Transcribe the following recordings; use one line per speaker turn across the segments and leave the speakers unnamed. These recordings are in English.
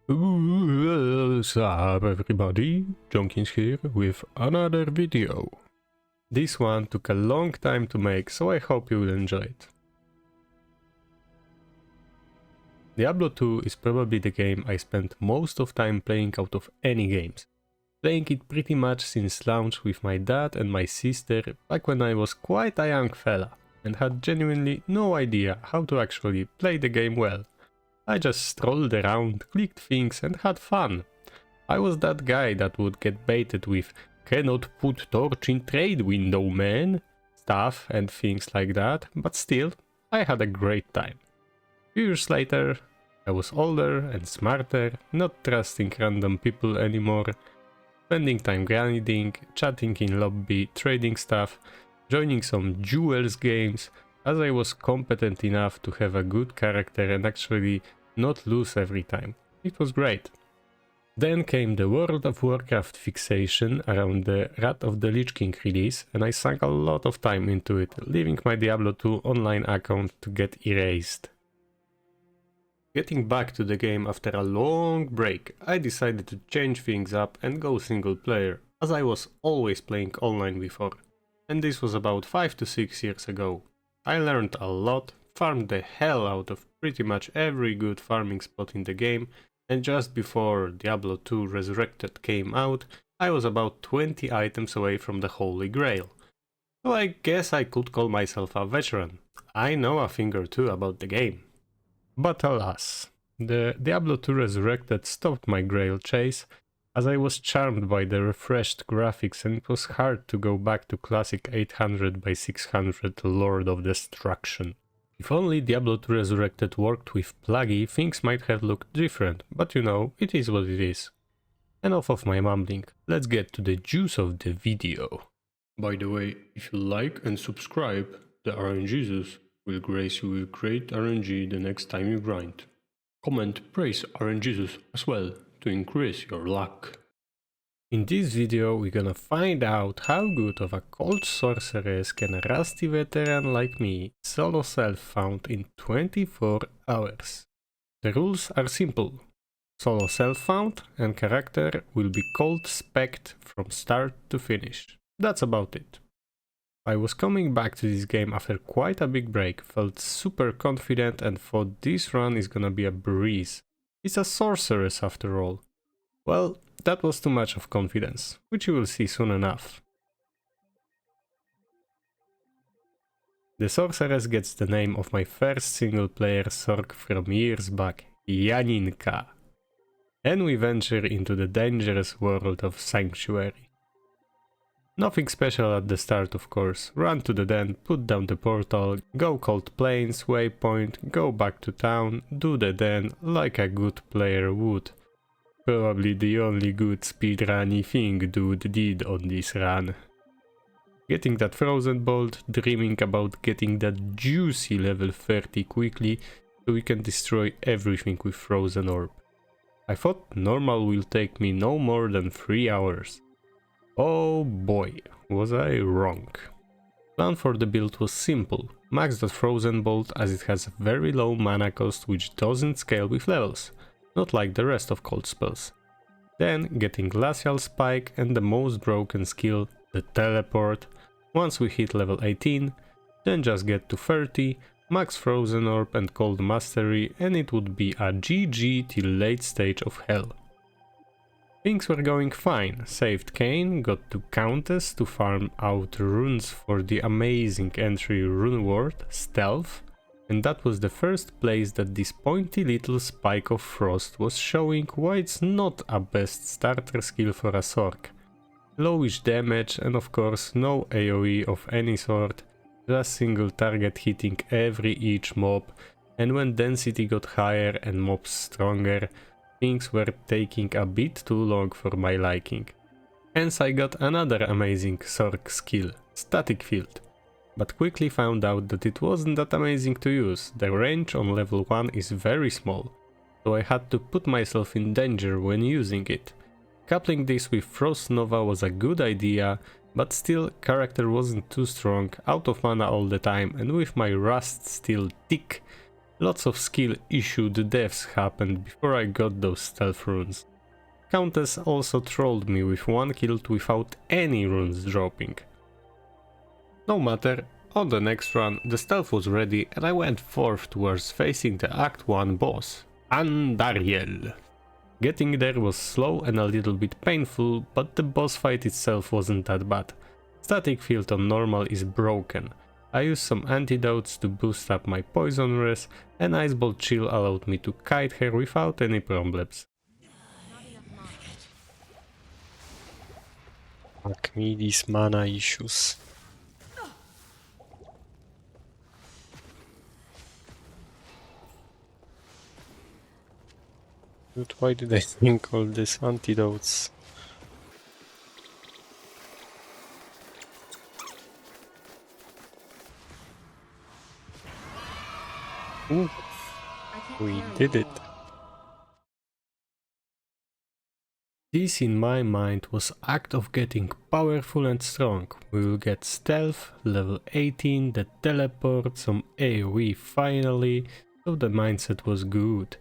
Waaaasssuup everybody, Jonkins here with another video. This one took a long time to make, so I hope you will enjoy it. Diablo 2 is probably the game I spent most of time playing out of any games. Playing it pretty much since launch with my dad and my sister back when I was quite a young fella and had genuinely no idea how to actually play the game well. I just strolled around, clicked things and had fun. I was that guy that would get baited with "cannot put torch in trade window, man" stuff and things like that, but still, I had a great time. Few years later, I was older and smarter, not trusting random people anymore, spending time grinding, chatting in lobby, trading stuff, joining some jewels games, as I was competent enough to have a good character and actually not lose every time. It was great. Then came the World of Warcraft fixation around the Wrath of the Lich King release, and I sank a lot of time into it, leaving my Diablo 2 online account to get erased. Getting back to the game after a long break, I decided to change things up and go single player, as I was always playing online before, and this was about 5 to 6 years ago. I learned a lot, farmed the hell out of pretty much every good farming spot in the game, and just before Diablo 2 Resurrected came out, I was about 20 items away from the Holy Grail. So I guess I could call myself a veteran. I know a thing or two about the game. But alas, the Diablo 2 Resurrected stopped my Grail chase, as I was charmed by the refreshed graphics and it was hard to go back to classic 800 by 600 Lord of Destruction. If only Diablo 2 Resurrected worked with Pluggy, things might have looked different, but you know, it is what it is. Enough of my mumbling, let's get to the juice of the video. By the way, if you like and subscribe, the RNGesus will grace you with great RNG the next time you grind. Comment praise RNGesus as well to increase your luck. In this video we're gonna find out how good of a cold sorceress can a rusty veteran like me solo self-found in 24 hours. The rules are simple. Solo self-found and character will be cold spec'd from start to finish. That's about it. I was coming back to this game after quite a big break, felt super confident and thought this run is gonna be a breeze. It's a sorceress after all. Well, that was too much of confidence, which you will see soon enough. The sorceress gets the name of my first single player Sorc from years back, Janinka. And we venture into the dangerous world of Sanctuary. Nothing special at the start, of course. Run to the den, put down the portal, go Cold Plains, waypoint, go back to town, do the den like a good player would. Probably the only good speedrunny thing dude did on this run. Getting that frozen bolt, dreaming about getting that juicy level 30 quickly so we can destroy everything with frozen orb. I thought normal will take me no more than 3 hours. Oh boy, was I wrong. Plan for the build was simple. Max that frozen bolt as it has very low mana cost which doesn't scale with levels. Not like the rest of cold spells. Then getting glacial spike and the most broken skill, the teleport. Once we hit level 18, then just get to 30, max frozen orb and cold mastery and it would be a GG till late stage of hell. Things were going fine, saved Kane, got to Countess to farm out runes for the amazing entry rune ward, Stealth, and that was the first place that this pointy little spike of frost was showing why it's not a best starter skill for a Sorc. Lowish damage and of course no AoE of any sort, just single target hitting each mob, and when density got higher and mobs stronger, things were taking a bit too long for my liking. Hence I got another amazing Sorc skill, Static Field. But quickly found out that it wasn't that amazing to use, the range on level 1 is very small, so I had to put myself in danger when using it. Coupling this with Frost Nova was a good idea, but still character wasn't too strong, out of mana all the time and with my rust still thick, Lots of skill issued deaths happened before I got those stealth runes. Countess also trolled me with one kill without any runes dropping. No matter, on the next run the stealth was ready and I went forth towards facing the Act 1 boss, Andariel. Getting there was slow and a little bit painful, but the boss fight itself wasn't that bad. Static field on normal is broken. I used some antidotes to boost up my poison res, and Ice Bolt Chill allowed me to kite her without any problems.
Fuck me, these mana issues. Dude, why did I think all these antidotes? Ooh, we did it.
This in my mind was act of getting powerful and strong. We will get stealth, level 18, the teleport, some AoE finally, so the mindset was good.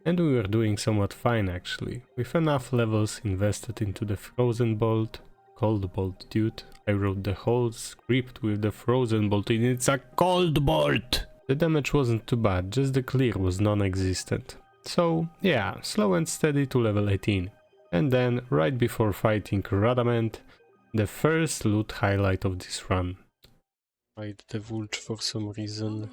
And we were doing somewhat fine actually, with enough levels invested into the Frozen Bolt. Cold Bolt, dude. I wrote the whole script with the Frozen Bolt in it's a Cold Bolt! The damage wasn't too bad, just the clear was non-existent. So yeah, slow and steady to level 18. And then, right before fighting Radamant, the first loot highlight of this run.
Fight the Vulture for some reason.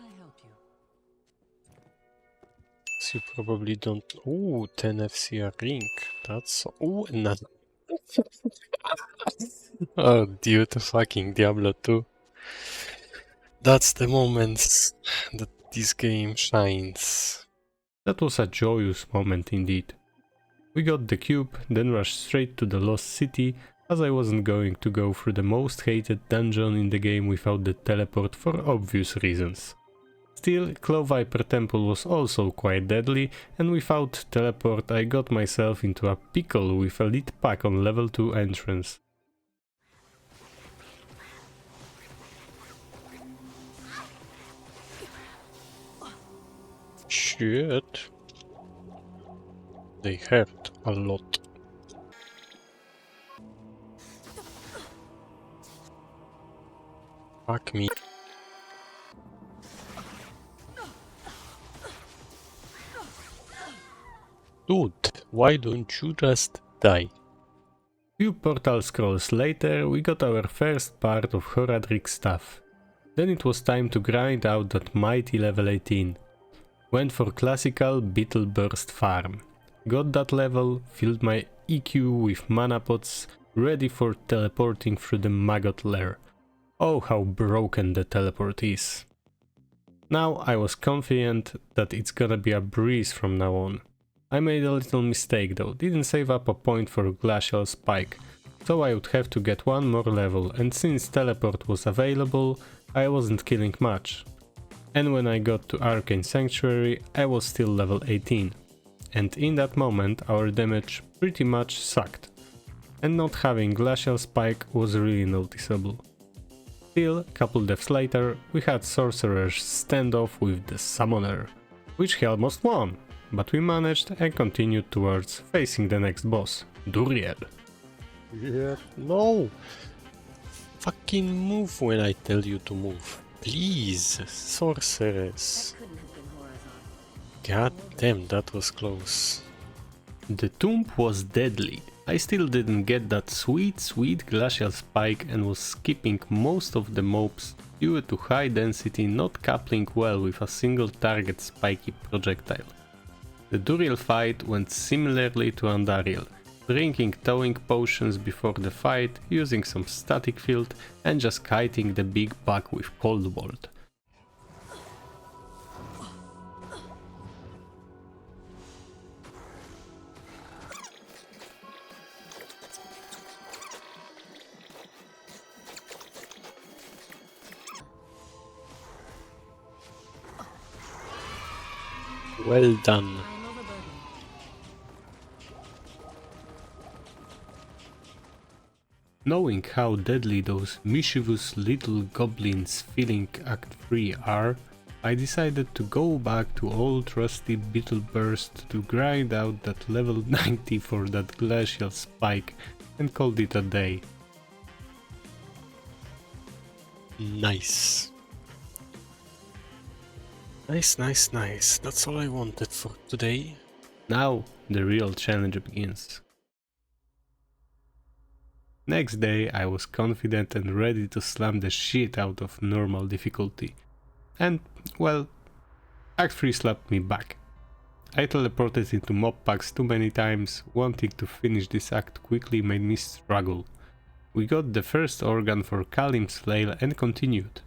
So you probably don't... Ooh, 10 FCR ring. That's... Ooh, another... Oh, dude, fucking Diablo 2. That's the moments that this game shines.
That was a joyous moment indeed. We got the cube, then rushed straight to the Lost City, as I wasn't going to go through the most hated dungeon in the game without the teleport for obvious reasons. Still, Claw Viper Temple was also quite deadly, and without teleport I got myself into a pickle with a lead pack on level 2 entrance.
Shit. They hurt a lot. Fuck me. Dude, why don't you just die?
Few portal scrolls later we got our first part of Horadric's stuff. Then it was time to grind out that mighty level 18. Went for classical Beetle Burst farm. Got that level, filled my EQ with mana pots, ready for teleporting through the maggot lair. Oh, how broken the teleport is. Now I was confident that it's gonna be a breeze from now on. I made a little mistake though, didn't save up a point for Glacial Spike, so I would have to get one more level, and since teleport was available, I wasn't killing much. And when I got to Arcane Sanctuary, I was still level 18. And in that moment our damage pretty much sucked. And not having Glacial Spike was really noticeable. Still, a couple deaths later, we had Sorcerer's standoff with the Summoner, which he almost won, but we managed and continued towards facing the next boss, Duriel.
Yeah, no! Fucking move when I tell you to move. Please, sorceress. God damn, that was close.
The tomb was deadly. I still didn't get that sweet glacial spike and was skipping most of the mobs due to high density not coupling well with a single target spiky projectile. The Duriel fight went similarly to Andariel, drinking towing potions before the fight, using some static field and just kiting the big bug with Cold Bolt.
Well done.
Knowing how deadly those mischievous little goblins filling Act 3 are, I decided to go back to old trusty Beetle Burst to grind out that level 90 for that glacial spike and called it a day.
Nice. Nice. That's all I wanted for today.
Now the real challenge begins. Next day I was confident and ready to slam the shit out of normal difficulty. And, well, Act 3 slapped me back. I teleported into mob packs too many times, wanting to finish this act quickly made me struggle. We got the first organ for Kalim's flail and continued.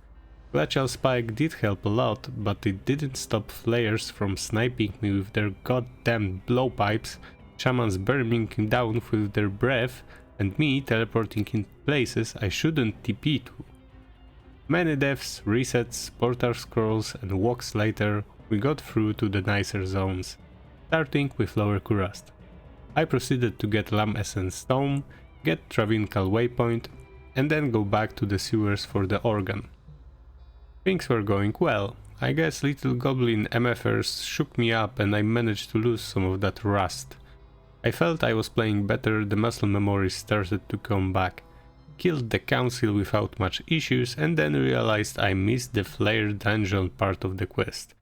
Glacial Spike did help a lot, but it didn't stop flayers from sniping me with their goddamn blowpipes, shamans burning down with their breath, and me teleporting in places I shouldn't TP to. Many deaths, resets, portal scrolls and walks later, we got through to the nicer zones, starting with Lower Kurast. I proceeded to get Lamb Essence Tome, get Travincal Waypoint, and then go back to the sewers for the organ. Things were going well. I guess little goblin MFers shook me up and I managed to lose some of that rust. I felt I was playing better, the muscle memory started to come back. Killed the council without much issues and then realized I missed the flare dungeon part of the quest.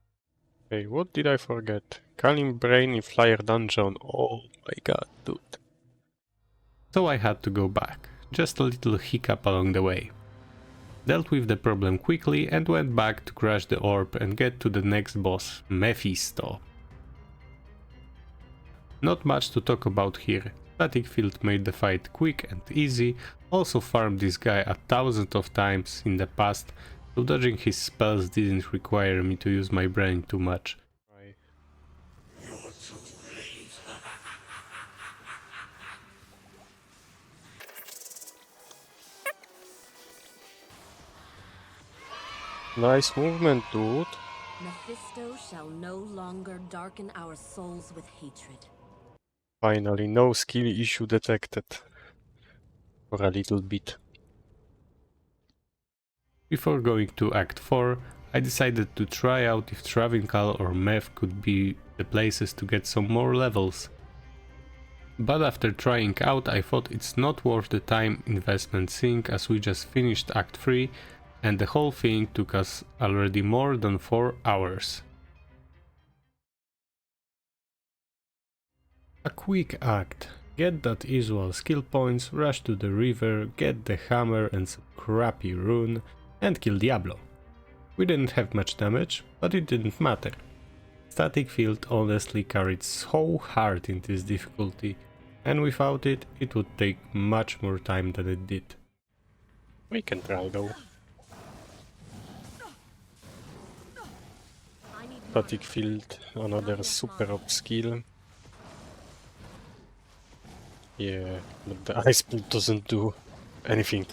Hey, what did I forget? Kalim Brain in Flyer Dungeon. Oh my god, dude.
So I had to go back, just a little hiccup along the way. Dealt with the problem quickly and went back to crash the orb and get to the next boss, Mephisto. Not much to talk about here. Static Field made the fight quick and easy, also farmed this guy 1,000 of times in the past, so dodging his spells didn't require me to use my brain too much.
Nice movement, dude.
Mephisto shall no longer darken our souls with hatred.
Finally, no skill issue detected. For a little bit.
Before going to Act 4, I decided to try out if Travincal or Meph could be the places to get some more levels. But after trying out, I thought it's not worth the time investment seeing as we just finished Act 3 and the whole thing took us already more than 4 hours. A quick act. Get that usual skill points, rush to the river, get the hammer and some crappy rune, and kill Diablo. We didn't have much damage, but it didn't matter. Static Field honestly carried so hard in this difficulty, and without it, it would take much more time than it did.
We can try though. Static Field, another super up skill. Yeah, but the ice split doesn't do anything.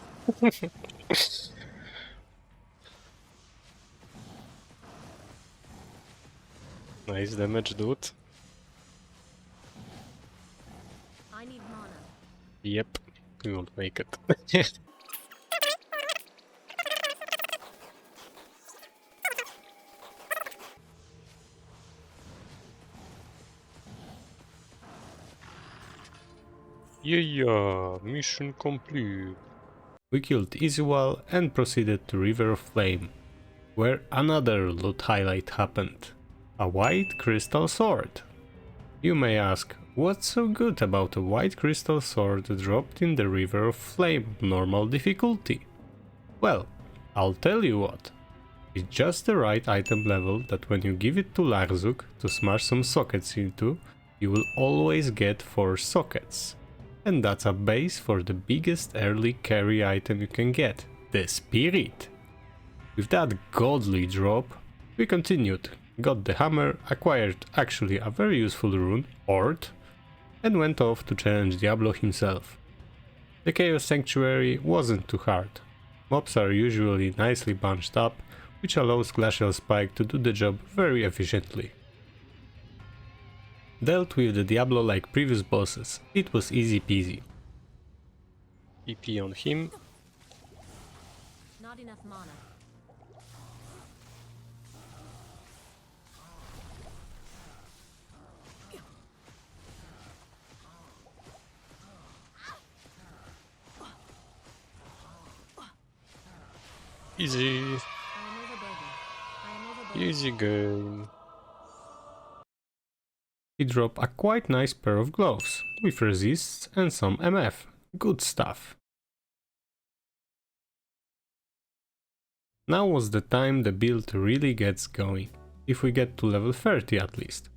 Nice damage, dude.
I need mana.
Yep, we won't make it. Yeah, mission complete.
We killed Izual and proceeded to River of Flame, where another loot highlight happened. A white crystal sword. You may ask, what's so good about a white crystal sword dropped in the River of Flame normal difficulty? Well, I'll tell you what. It's just the right item level that when you give it to Larzuk to smash some sockets into, you will always get 4 sockets. And that's a base for the biggest early carry item you can get, the Spirit. With that godly drop, we continued, got the hammer, acquired actually a very useful rune, Ort, and went off to challenge Diablo himself. The Chaos Sanctuary wasn't too hard. Mobs are usually nicely bunched up, which allows Glacial Spike to do the job very efficiently. Dealt with the Diablo like previous bosses, it was easy peasy.
EP on him.
Not enough mana.
Easy.
I am overburdened. I am overburdened.
Easy game.
He dropped a quite nice pair of gloves, with resists and some MF. Good stuff. Now was the time the build really gets going, if we get to level 30 at least.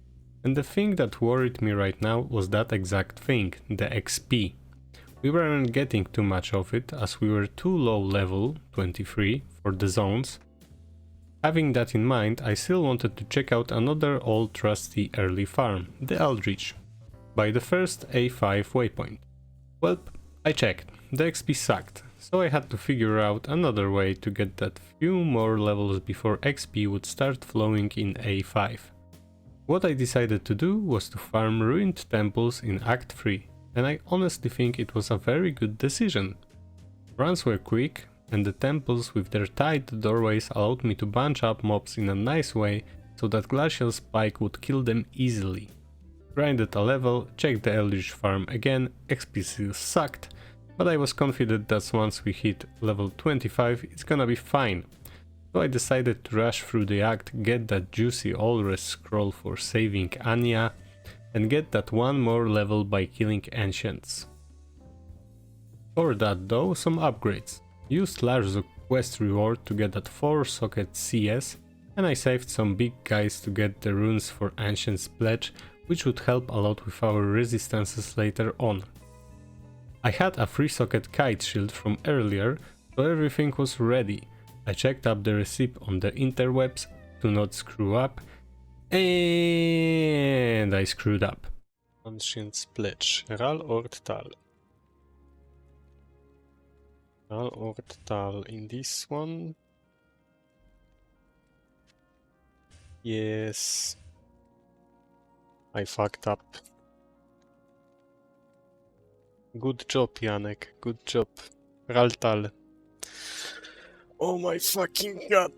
And the thing that worried me right now was that exact thing, the XP. We weren't getting too much of it as we were too low level, 23, for the zones. Having that in mind, I still wanted to check out another old trusty early farm, the Eldritch, by the first A5 waypoint. Well, I checked, the XP sucked, so I had to figure out another way to get that few more levels before XP would start flowing in A5. What I decided to do was to farm ruined temples in Act 3, and I honestly think it was a very good decision. Runs were quick, and the temples with their tight doorways allowed me to bunch up mobs in a nice way so that Glacial Spike would kill them easily. Grinded a level, checked the Eldritch farm again, XP still sucked, but I was confident that once we hit level 25 it's gonna be fine. So I decided to rush through the act, get that juicy All-Res scroll for saving Anya, and get that one more level by killing Ancients. For that though, some upgrades. Used Larzuk quest reward to get that 4-socket CS, and I saved some big guys to get the runes for Ancient's Pledge, which would help a lot with our resistances later on. I had a 3-socket kite shield from earlier, so everything was ready. I checked up the recipe on the interwebs to not screw up, and I screwed up.
Ancient's Pledge. Ral Ortal. Ral Ortal in this one. Yes. I fucked up. Good job, Janek. Good job. Raltal. Oh my fucking god.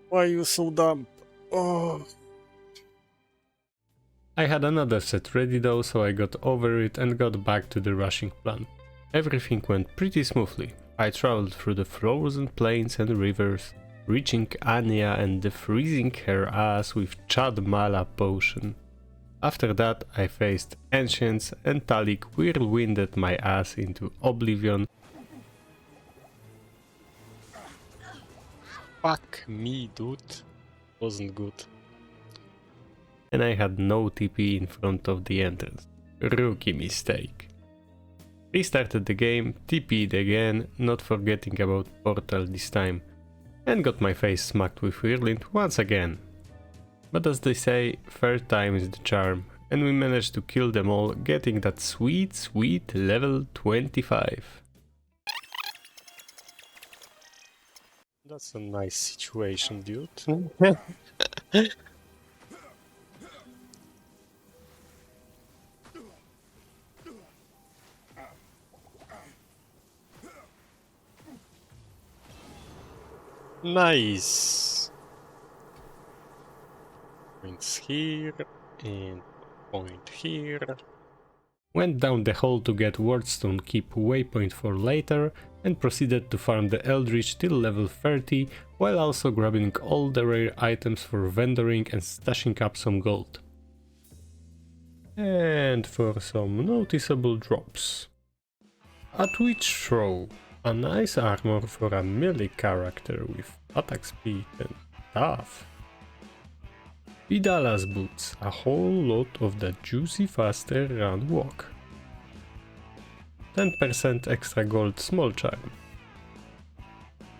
Why are you so dumb? Oh.
I had another set ready though, so I got over it and got back to the rushing plan. Everything went pretty smoothly. I traveled through the frozen plains and rivers, reaching Anya and freezing her ass with Chad Mala potion. After that I faced Ancients and Talik whirlwinded my ass into oblivion.
Fuck me, dude. Wasn't good.
And I had no TP in front of the entrance. Rookie mistake. Restarted the game, TP'd again, not forgetting about Portal this time, and got my face smacked with Whirlwind once again. But as they say, third time is the charm, and we managed to kill them all, getting that sweet level 25.
That's a nice situation, dude. Nice. Points here and point here.
Went down the hole to get Wardstone Keep waypoint for later and proceeded to farm the Eldritch till level 30 while also grabbing all the rare items for vendoring and stashing up some gold. And for some noticeable drops. A Twitch Throw, a nice armor for a melee character with attack speed and tough. Vidala's boots, a whole lot of that juicy faster run walk. 10% extra gold small charm.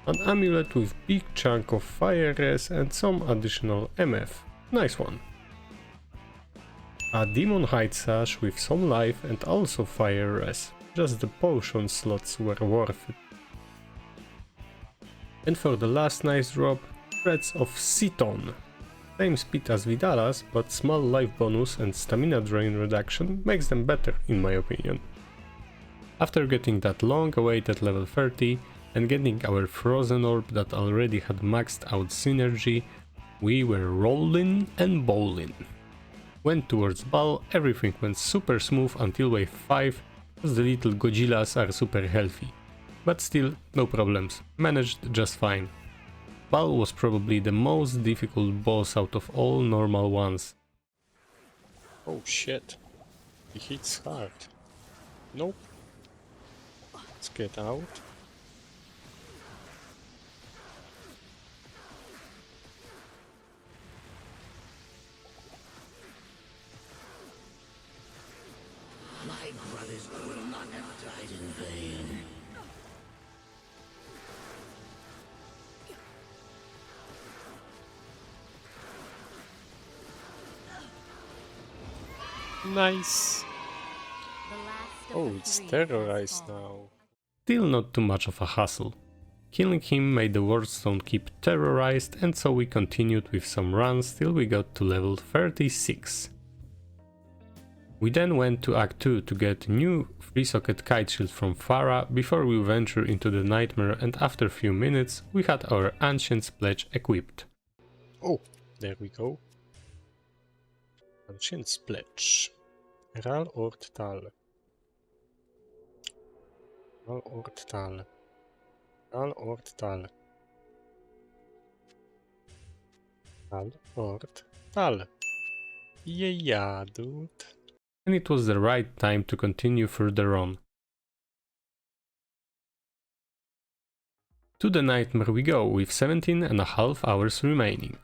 An amulet with big chunk of fire res and some additional MF, nice one. A demon hide sash with some life and also fire res, just the potion slots were worth it. And for the last nice drop, Threads of Citon. Same speed as Vidala's, but small life bonus and stamina drain reduction makes them better in my opinion. After getting that long awaited level 30 and getting our frozen orb that already had maxed out synergy, we were rolling and bowling. Went towards Bal, everything went super smooth until wave 5, The little Godzillas are super healthy. But still, no problems. Managed just fine. Bal was probably the most difficult boss out of all normal ones.
Oh shit. He hits hard. Nope. Let's get out.
My brothers will not have died in vain.
Nice.
The last of
Oh,
the
it's
three
terrorized
has fallen.
now.
Still not too much of a hassle. Killing him made the Wardstone keep terrorized, and so we continued with some runs till we got to level 36. We then went to Act 2 to get new 3-socket kite shield from Farah before we venture into the nightmare, and after a few minutes we had our Ancient's Pledge equipped.
Oh, there we go. Ancient's Pledge. Ral Ort Tal. Ral Ort Tal. Ral Ort Tal. Ral Ort Tal. Yeah, dude.
And it was the right time to continue further on. To the nightmare we go with 17.5 hours remaining.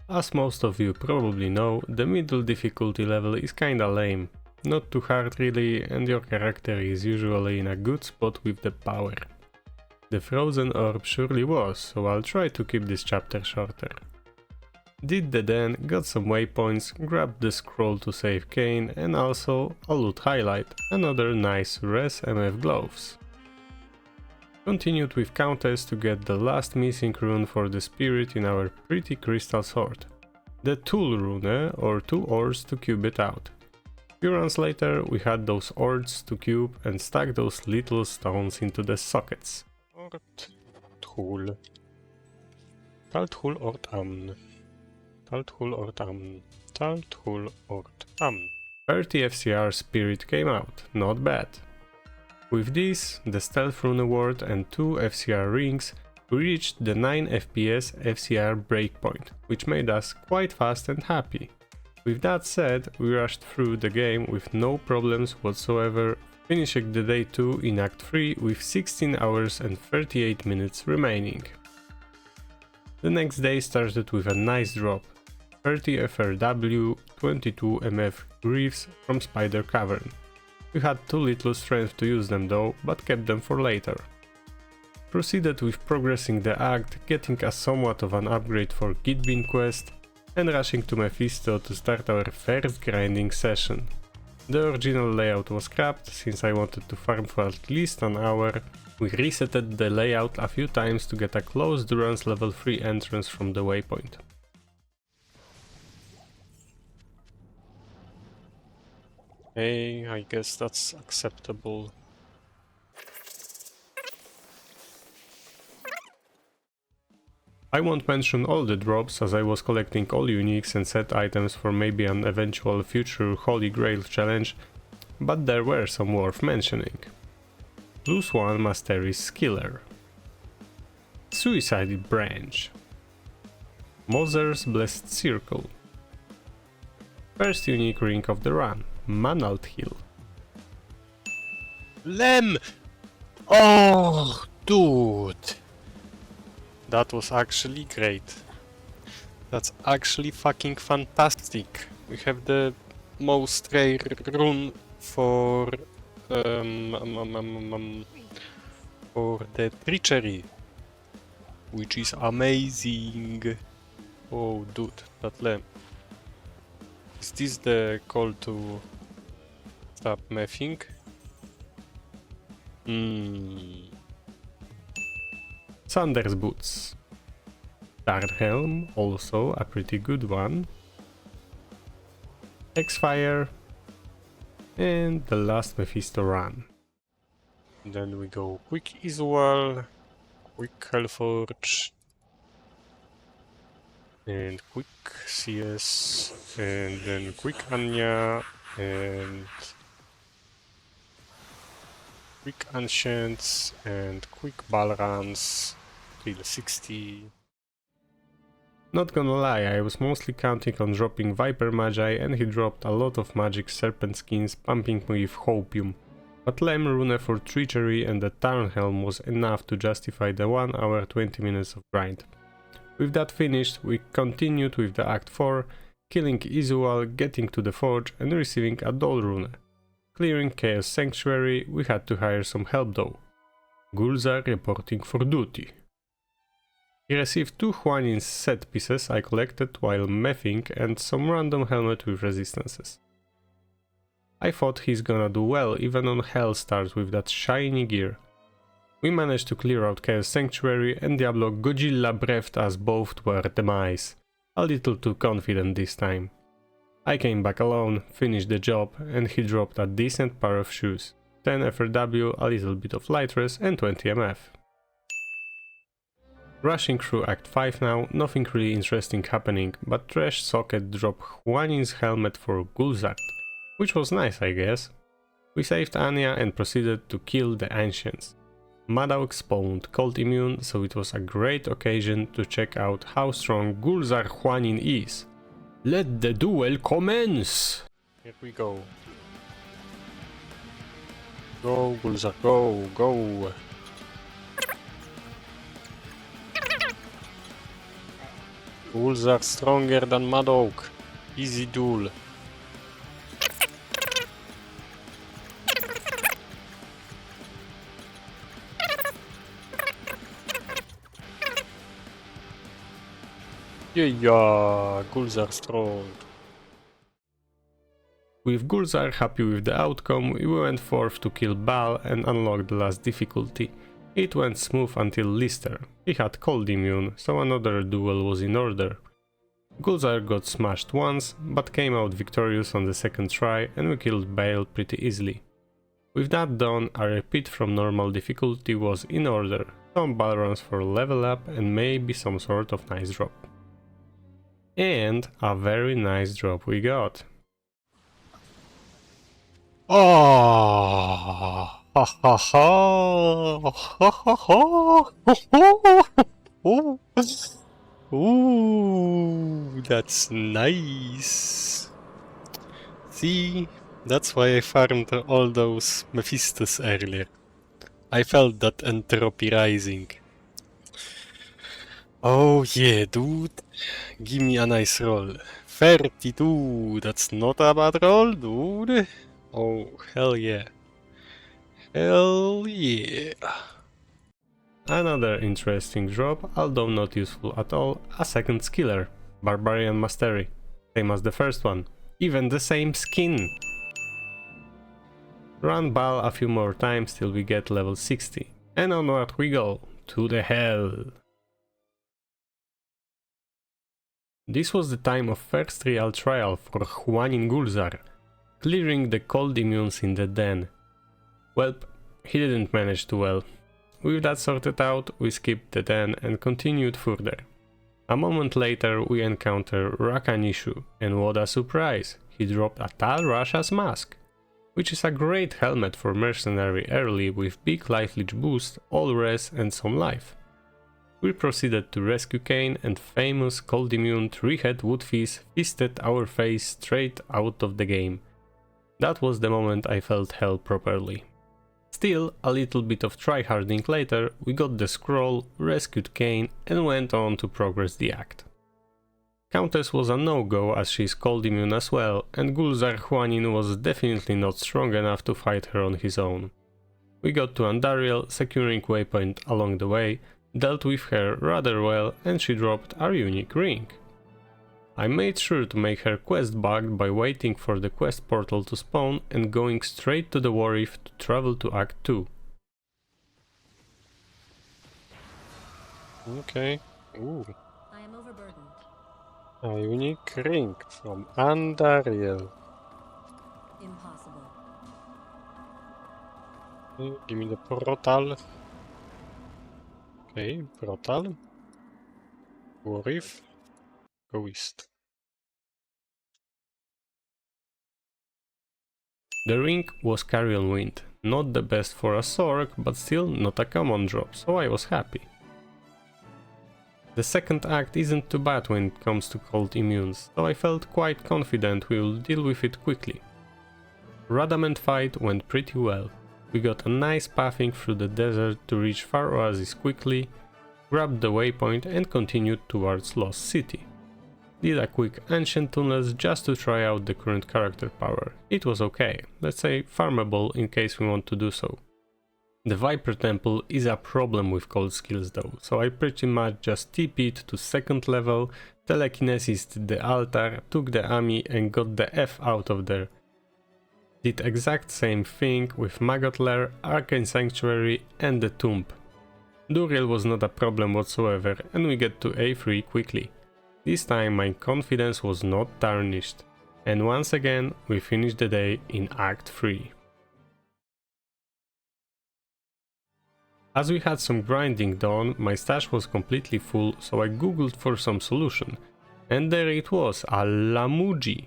As most of you probably know, the middle difficulty level is kinda lame. Not too hard really, and your character is usually in a good spot with the power. The frozen orb surely was, so I'll try to keep this chapter shorter. Did the den, got some waypoints, grabbed the scroll to save Kane, and also a loot highlight, another nice Res MF gloves. Continued with counters to get the last missing rune for the spirit in our pretty crystal sword. The tool rune, or 2 ores to cube it out. Few runs later we had those ores to cube and stack those little stones into the sockets.
Ort Tool. Talthul Ort Amn. Talthul Ort Amn. Talthul Ort Amn.
30 FCR spirit came out, not bad. With this, the stealth rune award and 2 FCR rings, we reached the 9 FPS FCR breakpoint, which made us quite fast and happy. With that said, we rushed through the game with no problems whatsoever, finishing the day 2 in Act 3 with 16 hours and 38 minutes remaining. The next day started with a nice drop, 30 FRW, 22 MF Greaves from Spider Cavern. We had too little strength to use them though, but kept them for later. Proceeded with progressing the act, getting a somewhat of an upgrade for Gitbean quest, and rushing to Mephisto to start our first grinding session. The original layout was scrapped, since I wanted to farm for at least an hour. We resetted the layout a few times to get a close Durance level 3 entrance from the waypoint.
Hey, I guess that's acceptable.
I won't mention all the drops, as I was collecting all uniques and set items for maybe an eventual future Holy Grail challenge, but there were some worth mentioning. Plus 1 Mastery Skiller, Suicide Branch, Mother's Blessed Circle, first unique ring of the run, Manalt Hill.
Lem! Oh, dude! That was actually great. That's actually fucking fantastic. We have the most rare rune for for the treachery, which is amazing. Oh, dude, that lamp. Is this the call to stop messing?
Thunder's Boots, Darkhelm, also a pretty good one, X-Fire, and the last Mephisto run.
Then we go quick Isual, quick Hellforge, and quick CS, and then quick Anya, and quick ancients and quick ball runs till 60.
Not gonna lie, I was mostly counting on dropping Viper Magi and he dropped a lot of magic serpent skins pumping me with Hopium. But Lem rune for Treachery and the Tarnhelm was enough to justify the 1 hour 20 minutes of grind. With that finished, we continued with the Act 4, killing Izual, getting to the Forge and receiving a Dol rune. Clearing Chaos Sanctuary, we had to hire some help though. Gulzar reporting for duty. He received 2 Huanin's set pieces I collected while mething and some random helmet with resistances. I thought he's gonna do well even on Hell Stars with that shiny gear. We managed to clear out Chaos Sanctuary and Diablo Godzilla breathed us both to our demise. A little too confident this time. I came back alone, finished the job, and he dropped a decent pair of shoes. 10 FRW, a little bit of light res and 20 MF. Rushing through Act 5 now, nothing really interesting happening, but Trash Socket dropped Huanin's helmet for Gulzart, which was nice I guess. We saved Anya and proceeded to kill the Ancients. Madauk spawned Cold Immune, so it was a great occasion to check out how strong Gulzar Huanin is. Let the duel commence!
Here we go. Go, Gulzar, go, go! Gulzar stronger than Madauk. Easy duel. Yeah, Gulzar strong.
With Gulzar happy with the outcome, we went forth to kill Baal and unlock the last difficulty. It went smooth until Lister. He had Cold Immune, so another duel was in order. Gulzar got smashed once, but came out victorious on the second try and we killed Baal pretty easily. With that done, a repeat from normal difficulty was in order, some ball runs for level up and maybe some sort of nice drop. And a very nice drop we got.
Oh, ha ha ha, ha ha ha. Ooh, that's nice. See, that's why I farmed all those Mephistos earlier. I felt that entropy rising. Oh yeah, dude. Give me a nice roll. 32, that's not a bad roll, dude. Oh, hell yeah. Hell yeah.
Another interesting drop, although not useful at all, a second skiller, Barbarian Mastery. Same as the first one. Even the same skin! Run Baal a few more times till we get level 60. And onward we go, to the hell! This was the time of first real trial for Huanin Gulzar, clearing the cold immunes in the den. Well, he didn't manage too well. With that sorted out, we skipped the den and continued further. A moment later we encounter Rakanishu, and what a surprise, he dropped a Tal Rasha's mask, which is a great helmet for mercenary early with big life leech boost, all res and some life. We proceeded to rescue Kane and famous cold immune 3-head Woodfizz fisted our face straight out of the game. That was the moment I felt hell properly. Still, a little bit of tryharding later, we got the scroll, rescued Kane and went on to progress the act. Countess was a no-go as she's cold immune as well, and Gulzar Huanin was definitely not strong enough to fight her on his own. We got to Andariel, securing waypoint along the way, dealt with her rather well and she dropped our unique ring. I made sure to make her quest bugged by waiting for the quest portal to spawn and going straight to the Warif to travel to Act 2.
Okay. Ooh.
I am overburdened.
A unique ring from Andariel.
Impossible.
Okay, give me the portal. Okay, portal. Warif. Go east.
The ring was Carrion Wind, Not the best for a Sorc, but still not a common drop, so I was happy. The second act isn't too bad when it comes to cold immunes, so I felt quite confident we will deal with it quickly. Radamant fight went pretty well. We got a nice pathing through the desert to reach Far Oasis quickly, grabbed the waypoint and continued towards Lost City. Did a quick ancient tunnels just to try out the current character power. It was okay, let's say farmable in case we want to do so. The Viper Temple is a problem with cold skills though, so I pretty much just TP'd to second level, telekinesised the altar, took the Ami and got the F out of there. Did exact same thing with Maggot Lair, Arcane Sanctuary and the Tomb. Duriel was not a problem whatsoever and we get to A3 quickly. This time my confidence was not tarnished, and once again we finished the day in Act 3. As we had some grinding done, my stash was completely full, so I googled for some solution, and there it was, a Lamuji,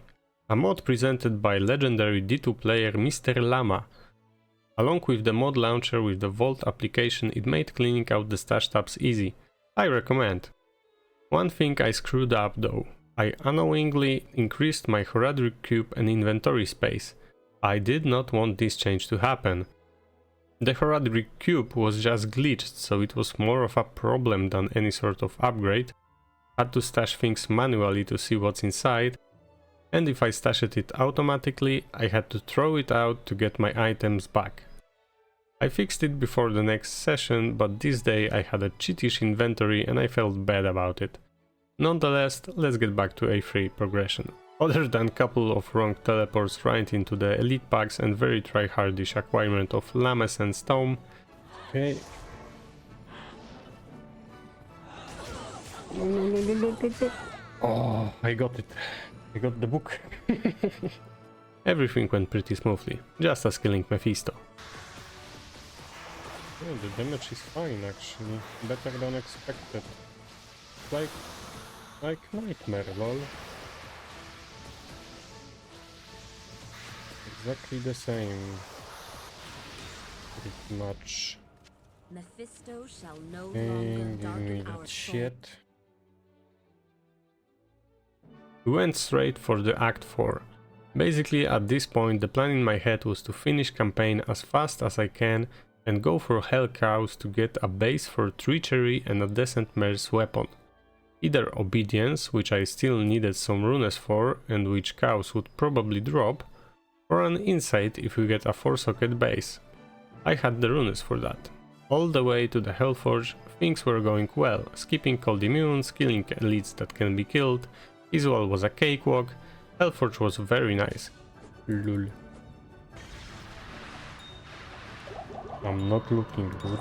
a mod presented by legendary D2 player Mr. Lama. Along with the mod launcher with the Vault application, it made cleaning out the stash tabs easy. I recommend. One thing I screwed up though. I unknowingly increased my Horadric cube and inventory space. I did not want this change to happen. The Horadric cube was just glitched, so it was more of a problem than any sort of upgrade. Had to stash things manually to see what's inside, and if I stashed it automatically, I had to throw it out to get my items back. I fixed it before the next session, but this day I had a cheatish inventory and I felt bad about it. Nonetheless, let's get back to A3 progression. Other than couple of wrong teleports right into the elite packs and very tryhardish acquirement of Lames and Stone. Okay. Oh, I got it. I got the book. Everything went pretty smoothly, just as killing Mephisto. Yeah, the damage is fine actually, better than expected. Like Nightmare, lol. Exactly the same. Pretty much.
Mephisto shall no
And
longer
give me
darken our
that
soul.
shit. We went straight for the Act 4. Basically at this point the plan in my head was to finish campaign as fast as I can and go for Hell Cows to get a base for Treachery and a decent Mer's weapon. Either Obedience, which I still needed some runes for and which cows would probably drop, or an Insight if we get a 4-socket base. I had the runes for that. All the way to the Hellforge, things were going well, skipping cold immunes, killing elites that can be killed, visual was a cakewalk, Hellforge was very nice. Lul. I'm not looking good.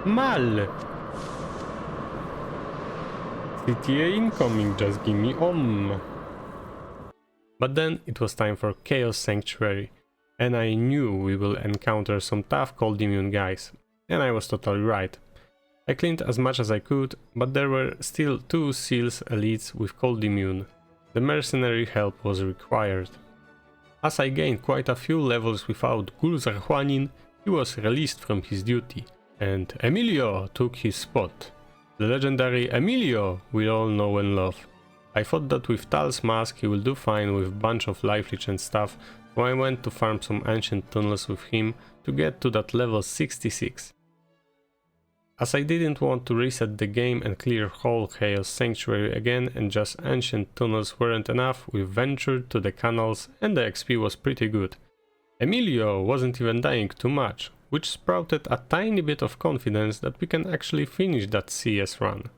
Mal! CTA incoming, just give me But then it was time for Chaos Sanctuary, and I knew we will encounter some tough cold immune guys, and I was totally right. I cleaned as much as I could, but there were still 2 Seals elites with cold immune. The mercenary help was required. As I gained quite a few levels without Gulzar Juanin, he was released from his duty, and Emilio took his spot. The legendary Emilio we all know and love. I thought that with Tal's mask he will do fine with bunch of life leech and stuff, so I went to farm some ancient tunnels with him to get to that level 66. As I didn't want to reset the game and clear whole Chaos Sanctuary again and just ancient tunnels weren't enough, we ventured to the canals and the XP was pretty good. Emilio wasn't even dying too much, which sprouted a tiny bit of confidence that we can actually finish that CS run.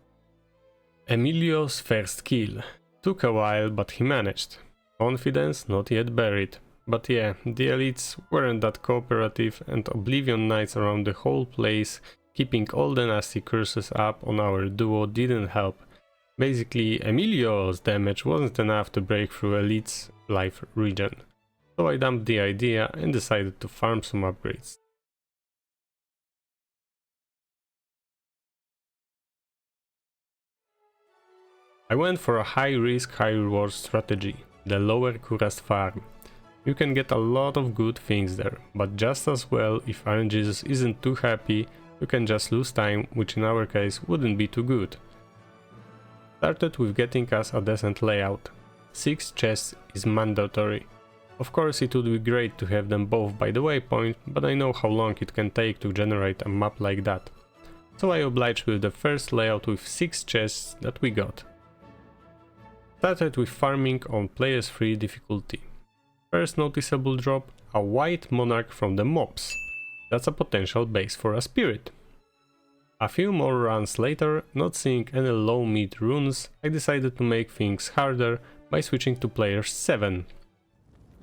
Emilio's first kill. Took a while, but he managed. Confidence not yet buried. But yeah, the elites weren't that cooperative and Oblivion Knights around the whole place, keeping all the nasty curses up on our duo didn't help. Basically, Emilio's damage wasn't enough to break through Elite's life regen. So I dumped the idea and decided to farm some upgrades. I went for a high risk, high reward strategy, the lower Kurast farm. You can get a lot of good things there, but just as well, if RNGesus isn't too happy, you can just lose time, which in our case wouldn't be too good. Started with getting us a decent layout. 6 chests is mandatory. Of course it would be great to have them both by the waypoint, but I know how long it can take to generate a map like that. So I obliged with the first layout with 6 chests that we got. Started with farming on players 3 difficulty. First noticeable drop, a white monarch from the mobs. That's a potential base for a spirit. A few more runs later, not seeing any low mid runes, I decided to make things harder by switching to player 7.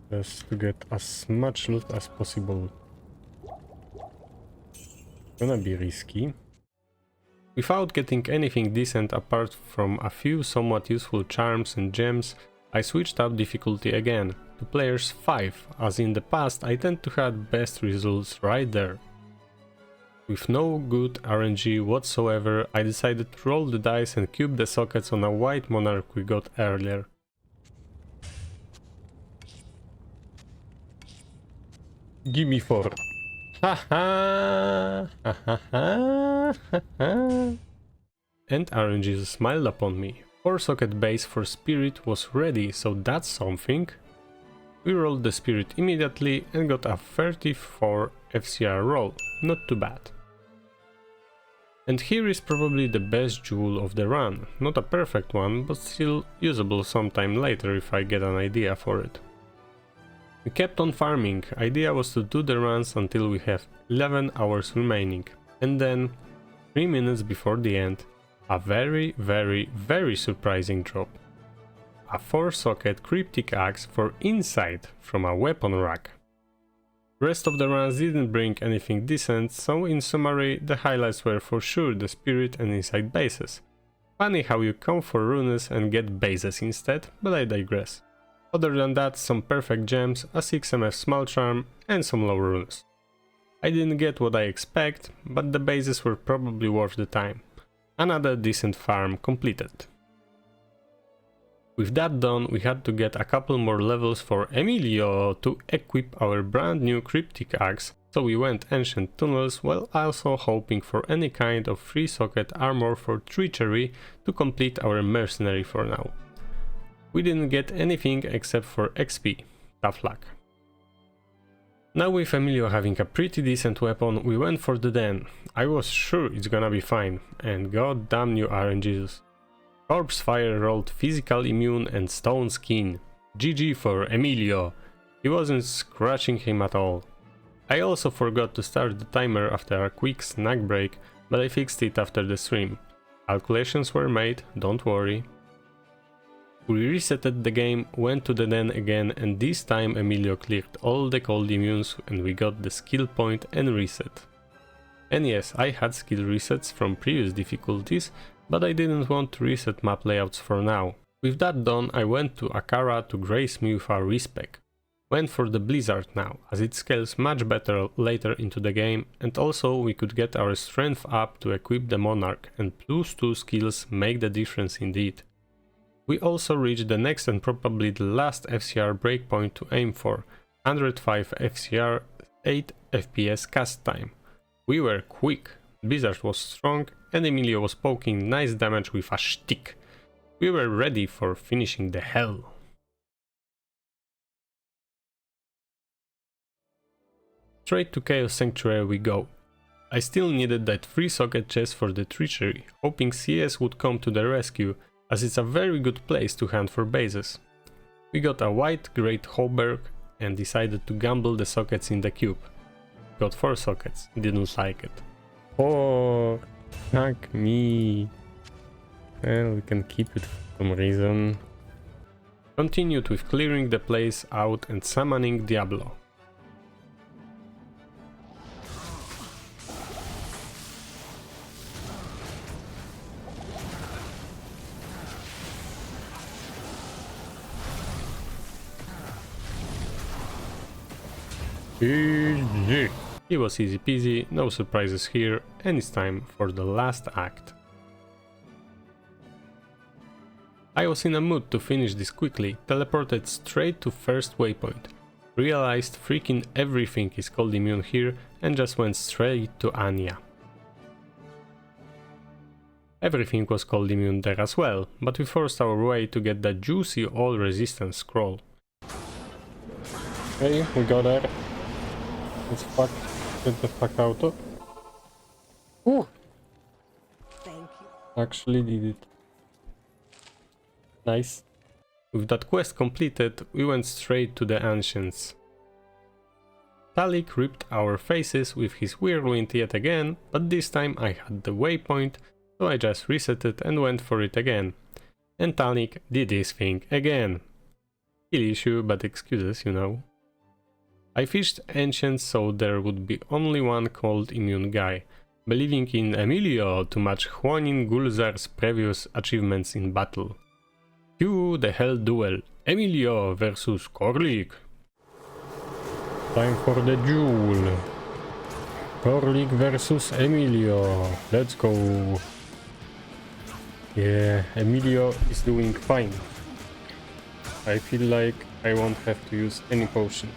Just to get as much loot as possible. Gonna be risky. Without getting anything decent apart from a few somewhat useful charms and gems, I switched up difficulty again, to players 5, as in the past I tend to have best results right there. With no good RNG whatsoever, I decided to roll the dice and cube the sockets on a white monarch we got earlier. Gimme 4. Haha! And RNG smiled upon me. 4 socket base for spirit was ready, so that's something. We rolled the spirit immediately and got a 34 FCR roll, not too bad. And here is probably the best jewel of the run, not a perfect one, but still usable sometime later if I get an idea for it. We kept on farming, idea was to do the runs until we have 11 hours remaining, and then, 3 minutes before the end, a very surprising drop. A 4 socket cryptic axe for inside from a weapon rack. Rest of the runs didn't bring anything decent, so in summary the highlights were for sure the spirit and inside bases. Funny how you come for runes and get bases instead, but I digress. Other than that, some perfect gems, a 6MF small charm and some low runes. I didn't get what I expect, but the bases were probably worth the time. Another decent farm completed. With that done, we had to get a couple more levels for Emilio to equip our brand new cryptic axe, so we went ancient tunnels while also hoping for any kind of 3 socket armor for treachery to complete our mercenary for now. We didn't get anything except for XP, tough luck. Now with Emilio having a pretty decent weapon, we went for the den. I was sure it's gonna be fine, and god damn you RNGesus. Corpse Fire rolled physical immune and stone skin. GG for Emilio. He wasn't scratching him at all. I also forgot to start the timer after a quick snack break, but I fixed it after the stream. Calculations were made, don't worry. We resetted the game, went to the den again, and this time Emilio cleared all the cold immunes and we got the skill point and reset. And yes, I had skill resets from previous difficulties, but I didn't want to reset map layouts for now. With that done, I went to Akara to grace me with a respec. Went for the Blizzard now, as it scales much better later into the game, and also we could get our strength up to equip the Monarch, and +2 skills make the difference indeed. We also reached the next and probably the last FCR breakpoint to aim for, 105 FCR, 8 FPS cast time. We were quick, Blizzard was strong, and Emilio was poking nice damage with a shtick. We were ready for finishing the hell. Straight to Chaos Sanctuary we go. I still needed that 3 socket chest for the treachery, hoping CS would come to the rescue, as it's a very good place to hunt for bases. We got a white great Hoberg and decided to gamble the sockets in the cube. Got 4 sockets, didn't like it. Oh, fuck me. Well, we can keep it for some reason. Continued with clearing the place out and summoning Diablo. GG. It was easy peasy, no surprises here, and it's time for the last act. I was in a mood to finish this quickly, teleported straight to first waypoint. Realized freaking everything is cold immune here and just went straight to Anya. Everything was cold immune there as well, but we forced our way to get that juicy all resistance scroll. Okay, we got there. Let's get the fuck out of. Ooh!
Thank you.
Actually did it. Nice. With that quest completed, we went straight to the Ancients. Talik ripped our faces with his whirlwind yet again, but this time I had the waypoint, so I just reset it and went for it again. And Talik did his thing again. Skill issue, but excuses, you know. I fished Ancients so there would be only one cold immune guy, believing in Emilio to match Juanin Gulzar's previous achievements in battle. Cue the hell duel, Emilio versus Korlik. Time for the duel. Korlik versus Emilio. Let's go. Yeah, Emilio is doing fine. I feel like I won't have to use any potion.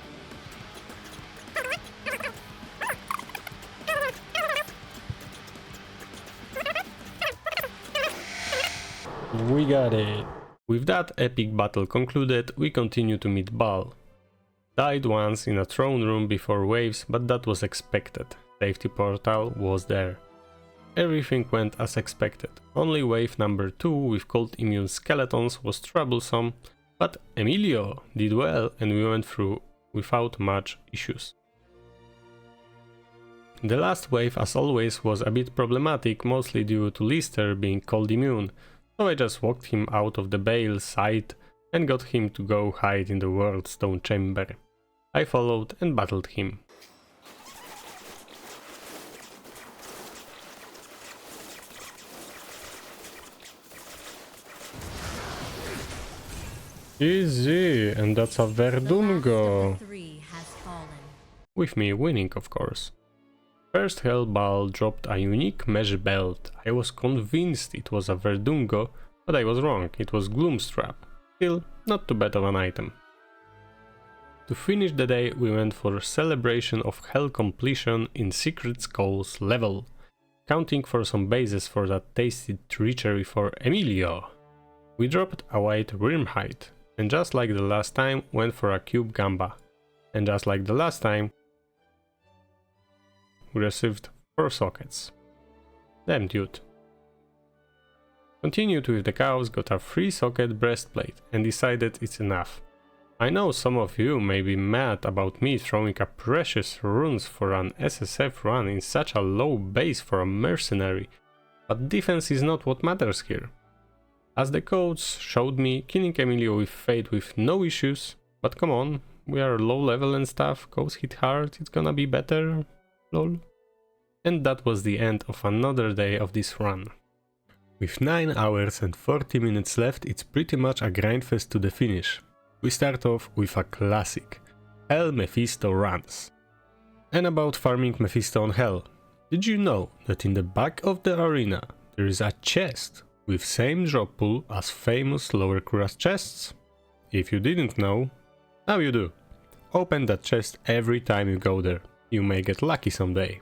We got it. With that epic battle concluded, we continue to meet Baal. Died once in a throne room before waves, but that was expected. Safety portal was there. Everything went as expected. Only wave number 2 with cold immune skeletons was troublesome, but Emilio did well and we went through without much issues. The last wave, as always, was a bit problematic, mostly due to Lister being cold immune. So I just walked him out of the Bale side and got him to go hide in the World Stone Chamber. I followed and battled him. Easy, and that's a Verdungo.
Three has fallen.
With me winning, of course. First Hellball dropped a unique mesh belt. I was convinced it was a Verdungo, but I was wrong, it was Gloomstrap. Still, not too bad of an item. To finish the day, we went for Celebration of Hell completion in Secret Skulls level, counting for some bases for that tasty treachery for Emilio. We dropped a white Wormhide, and just like the last time, went for a Cube Gamba. And just like the last time, we received 4 sockets. Damn dude. Continued with the cows, got a 3-socket breastplate and decided it's enough. I know some of you may be mad about me throwing a precious runes for an SSF run in such a low base for a mercenary, but defense is not what matters here. As the codes showed me, killing Emilio with Fate with no issues, but come on, we are low level and stuff, codes hit hard, it's gonna be better. Lol. And that was the end of another day of this run. With 9 hours and 40 minutes left, it's pretty much a grindfest to the finish. We start off with a classic, Hell Mephisto runs. And about farming Mephisto on Hell, did you know that in the back of the arena there is a chest with same drop pool as famous lower class chests? If you didn't know, now you do. Open that chest every time you go there. You may get lucky someday.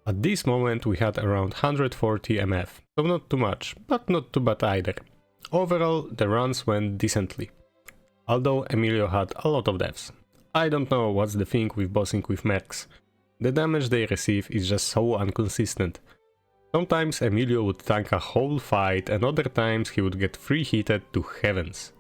At this moment we had around 140 MF, so not too much, but not too bad either. Overall the runs went decently, although Emilio had a lot of deaths. I don't know what's the thing with bossing with mercs. The damage they receive is just so inconsistent. Sometimes Emilio would tank a whole fight and other times he would get free hitted to heavens.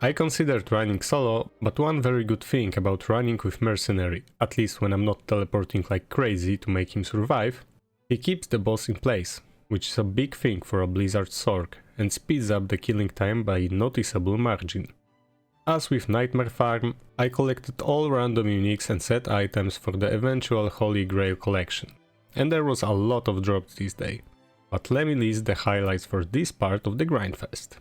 I considered running solo, but one very good thing about running with Mercenary, at least when I'm not teleporting like crazy to make him survive, he keeps the boss in place, which is a big thing for a Blizzard Sorc, and speeds up the killing time by a noticeable margin. As with Nightmare Farm, I collected all random uniques and set items for the eventual Holy Grail collection, and there was a lot of drops this day, but let me list the highlights for this part of the grindfest.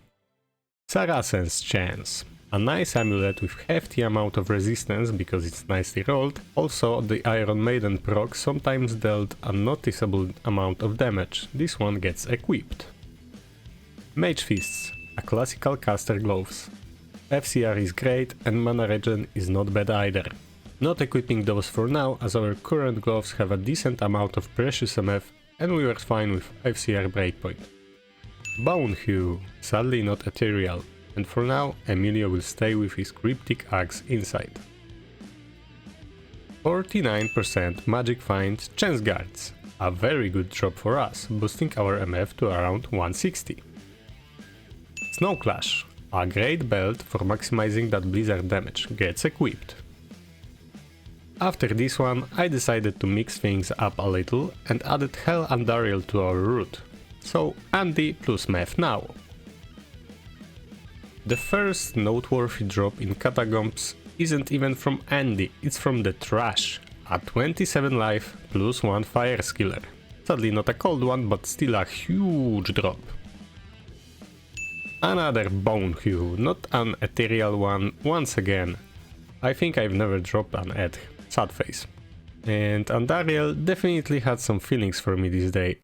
Saracen's Chance. A nice amulet with hefty amount of resistance because it's nicely rolled. Also the Iron Maiden proc sometimes dealt a noticeable amount of damage. This one gets equipped. Mage Fists. A classical caster gloves. FCR is great and mana regen is not bad either. Not equipping those for now, as our current gloves have a decent amount of precious MF and we were fine with FCR breakpoint. Bone Hue, sadly not ethereal, and for now Emilio will stay with his cryptic axe inside. 49% magic finds chance guards, a very good drop for us, boosting our MF to around 160. Snow Clash, a great belt for maximizing that blizzard damage, gets equipped. After this one, I decided to mix things up a little and added Hell and Dariel to our route. So Andy plus Meth now. The first noteworthy drop in Catacombs isn't even from Andy, it's from the trash. A 27 life plus 1 fire skiller. Sadly not a cold one, but still a huge drop. Another Bone Hue, not an ethereal one once again. I think I've never dropped an Ed. Sad face. And Andariel definitely had some feelings for me this day.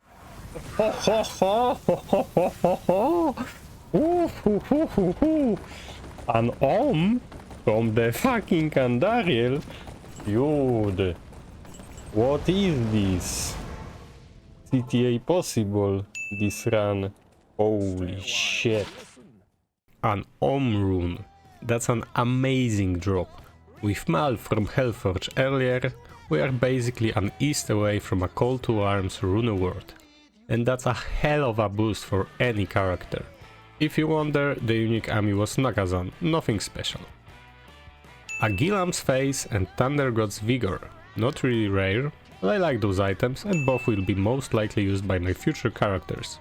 An from the fucking Andariel? Dude, what is this? CTA possible, this run. Holy shit. An rune. That's an amazing drop. With Mal from Hellforge earlier, we are basically an east away from a call to arms rune world. And that's a hell of a boost for any character. If you wonder, the unique Ami was Nakazan, nothing special. A Gilam's Face and Thunder God's Vigor, not really rare, but I like those items and both will be most likely used by my future characters.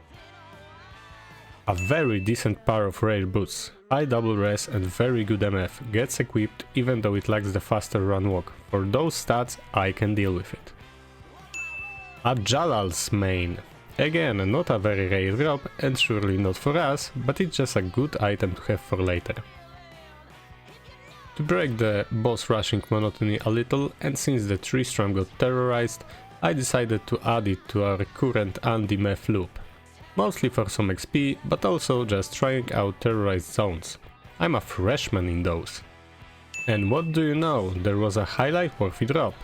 A very decent pair of rare boots, high double res and very good MF, gets equipped even though it lacks the faster run walk. For those stats, I can deal with it. A Jalal's Mane. Again, not a very rare drop and surely not for us, but it's just a good item to have for later. To break the boss rushing monotony a little, and since the tree strum got terrorized, I decided to add it to our current Andy Meth loop. Mostly for some XP, but also just trying out terrorized zones. I'm a freshman in those. And what do you know, there was a highlight worthy drop.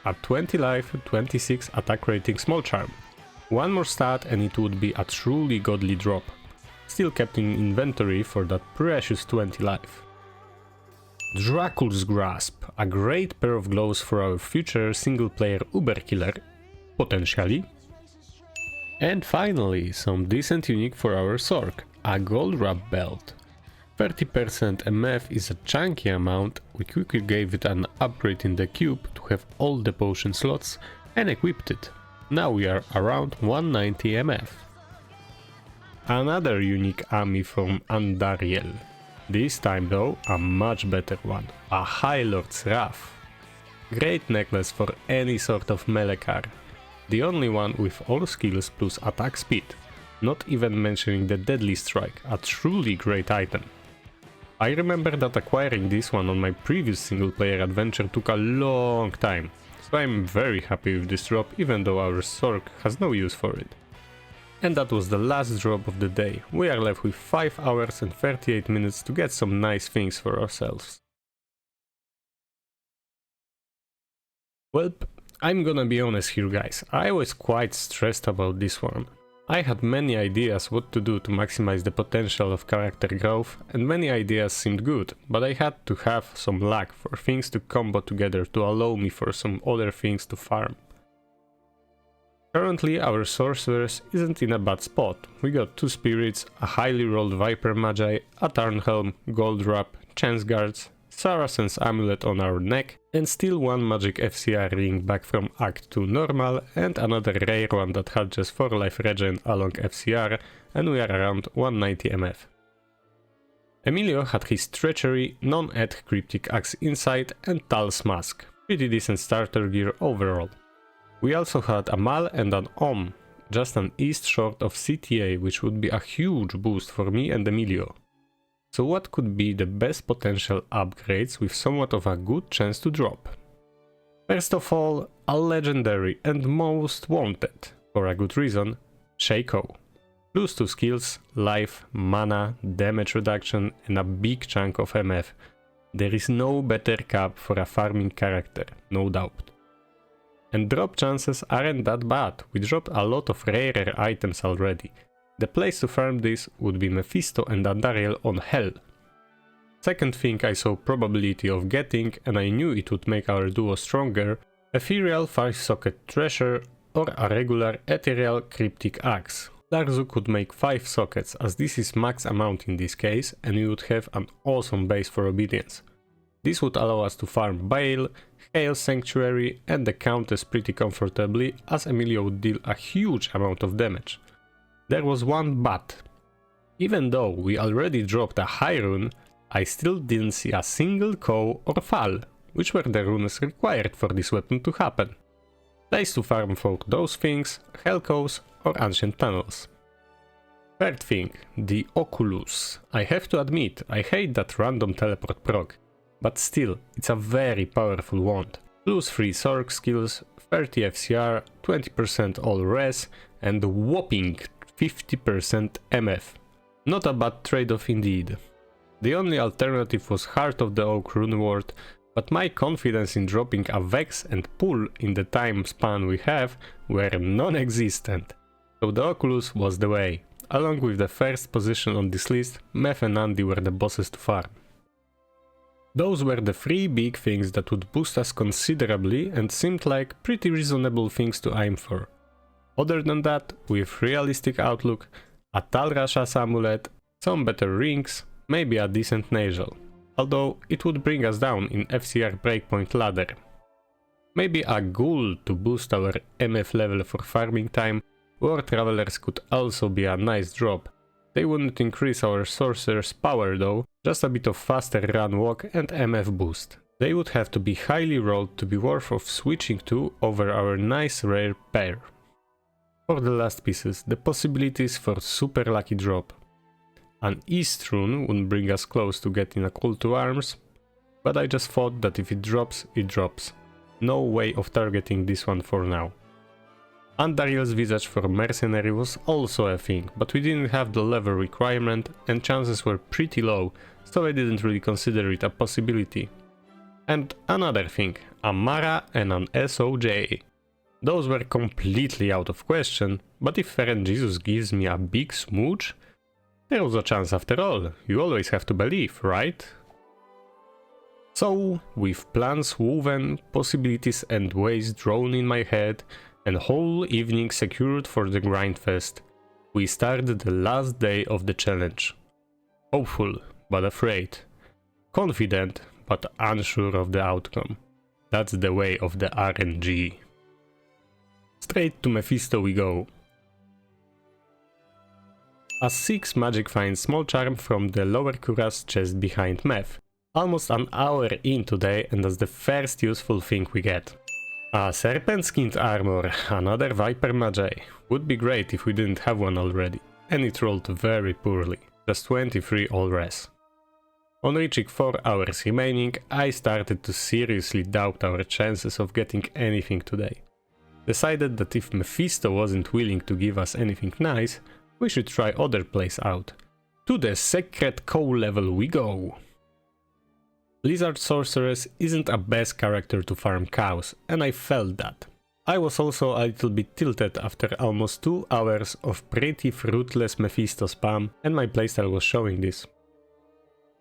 A 20 life, 26 attack rating small charm. One more stat and it would be a truly godly drop. Still kept in inventory for that precious 20 life. Dracula's Grasp, a great pair of gloves for our future single player Uber killer, potentially. And finally, some decent unique for our Sorc, a gold wrap belt. 30% MF is a chunky amount, we quickly gave it an upgrade in the cube to have all the potion slots and equipped it. Now we are around 190 MF. Another unique Ami from Andariel. This time though, a much better one, a High Lord's Wrath. Great necklace for any sort of melee car. The only one with all skills plus attack speed, not even mentioning the Deadly Strike, a truly great item. I remember that acquiring this one on my previous single player adventure took a long time, so I'm very happy with this drop even though our Sorc has no use for it. And that was the last drop of the day. We are left with 5 hours and 38 minutes to get some nice things for ourselves. Well, I'm gonna be honest here guys, I was quite stressed about this one. I had many ideas what to do to maximize the potential of character growth, and many ideas seemed good, but I had to have some luck for things to combo together to allow me for some other things to farm. Currently our sorcerers isn't in a bad spot. We got 2 spirits, a highly rolled Viper Magi, a Tarnhelm, Gold Wrap, Chance Guards, Saracen's Amulet on our neck, and still one magic FCR ring back from Act 2 normal, and another rare one that had just 4 life regen along FCR, and we are around 190 MF. Emilio had his Treachery, non-ed Cryptic Axe inside, and Tal's Mask. Pretty decent starter gear overall. We also had a Mal and an just an east short of CTA, which would be a huge boost for me and Emilio. So what could be the best potential upgrades with somewhat of a good chance to drop? First of all, a legendary and most wanted, for a good reason, Shaco. Plus 2 skills, life, mana, damage reduction and a big chunk of MF. There is no better cap for a farming character, no doubt. And drop chances aren't that bad, we dropped a lot of rarer items already. The place to farm this would be Mephisto and Andariel on Hell. Second thing I saw probability of getting, and I knew it would make our duo stronger, Ethereal 5-socket Treasure or a regular Ethereal Cryptic Axe. Larzu could make 5 sockets, as this is max amount in this case, and we would have an awesome base for obedience. This would allow us to farm Bale, Hail Sanctuary and the Countess pretty comfortably, as Emilia would deal a huge amount of damage. There was one but. Even though we already dropped a high rune, I still didn't see a single Cow or Fall, which were the runes required for this weapon to happen. Place to farm for those things, Hell Cows or Ancient Tunnels. Third thing, the Oculus. I have to admit, I hate that random teleport proc, but still, it's a very powerful wand. Plus 3 Sorc skills, 30 FCR, 20% all res, and whopping 50% MF. Not a bad trade-off indeed. The only alternative was Heart of the Oak rune ward, but my confidence in dropping a Vex and Pull in the time span we have were non-existent. So the Oculus was the way. Along with the first position on this list, Meph and Andy were the bosses to farm. Those were the 3 big things that would boost us considerably and seemed like pretty reasonable things to aim for. Other than that, with realistic outlook, a Tal Rasha's amulet, some better rings, maybe a decent nasal, although it would bring us down in FCR breakpoint ladder. Maybe a ghoul to boost our MF level for farming time, War Travelers could also be a nice drop. They wouldn't increase our sorcerer's power though, just a bit of faster run walk and MF boost. They would have to be highly rolled to be worth of switching to over our nice rare pair. For the last pieces, the possibilities for super lucky drop. An East rune wouldn't bring us close to getting a call to arms, but I just thought that if it drops, it drops. No way of targeting this one for now. Andariel's Visage for Mercenary was also a thing, but we didn't have the level requirement and chances were pretty low, so I didn't really consider it a possibility. And another thing, a Mara and an SOJ. Those were completely out of question, but if Feren Jesus gives me a big smooch, there was a chance after all. You always have to believe, right? So, with plans woven, possibilities and ways drawn in my head, and whole evening secured for the grindfest, we started the last day of the challenge. Hopeful, but afraid. Confident, but unsure of the outcome. That's the way of the RNG. Straight to Mephisto we go. A 6 magic finds small charm from the lower cuirass chest behind Meph. Almost an hour in today, and that's the first useful thing we get. A serpent skinned armor, another viper magi. Would be great if we didn't have one already. And it rolled very poorly, just 23 all res. On reaching 4 hours remaining, I started to seriously doubt our chances of getting anything today. Decided that if Mephisto wasn't willing to give us anything nice, we should try other place out. To the secret cow level we go! Lizard Sorceress isn't a best character to farm cows, and I felt that. I was also a little bit tilted after almost 2 hours of pretty fruitless Mephisto spam, and my playstyle was showing this.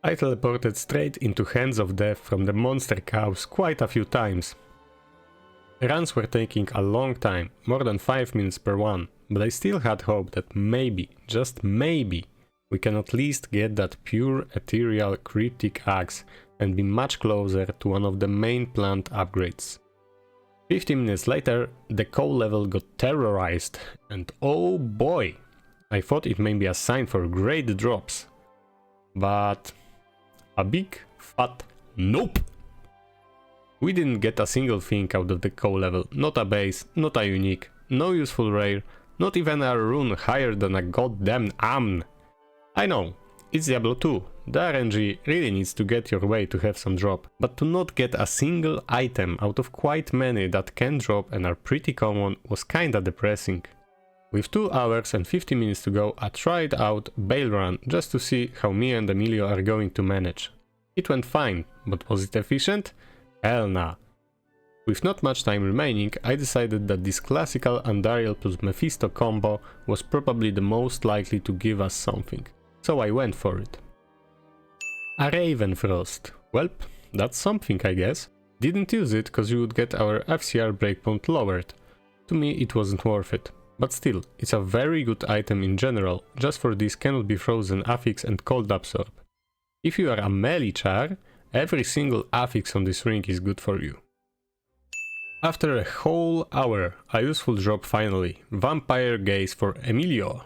I teleported straight into Hands of Death from the monster cows quite a few times. Runs were taking a long time, more than 5 minutes per one, but I still had hope that maybe, just maybe, we can at least get that pure ethereal cryptic axe and be much closer to one of the main planned upgrades. 15 minutes later, the cow level got terrorized, and oh boy! I thought it may be a sign for great drops. But a big fat nope! We didn't get a single thing out of the cow level, not a base, not a unique, no useful rare, not even a rune higher than a goddamn Amn. I know, it's Diablo 2, the RNG really needs to get your way to have some drop, but to not get a single item out of quite many that can drop and are pretty common was kinda depressing. With 2 hours and 50 minutes to go, I tried out Bail Run just to see how me and Emilio are going to manage. It went fine, but was it efficient? Hell nah. With not much time remaining, I decided that this classical Andariel plus Mephisto combo was probably the most likely to give us something, so I went for it. A Ravenfrost. Welp, that's something I guess. Didn't use it cause you would get our FCR breakpoint lowered. To me it wasn't worth it. But still, it's a very good item in general, just for this cannot be frozen affix and cold absorb. If you are a melee char, every single affix on this ring is good for you. After a whole hour, a useful drop finally, Vampire Gaze for Emilio.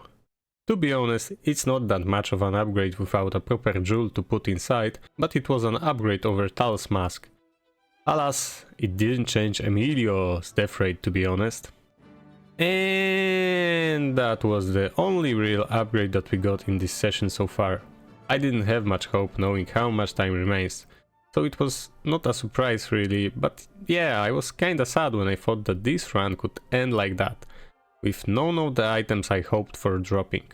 To be honest, it's not that much of an upgrade without a proper jewel to put inside, but it was an upgrade over Tal's mask. Alas, it didn't change Emilio's death rate to be honest. And that was the only real upgrade that we got in this session so far. I didn't have much hope knowing how much time remains, so it was not a surprise really, but yeah, I was kinda sad when I thought that this run could end like that, with none of the items I hoped for dropping.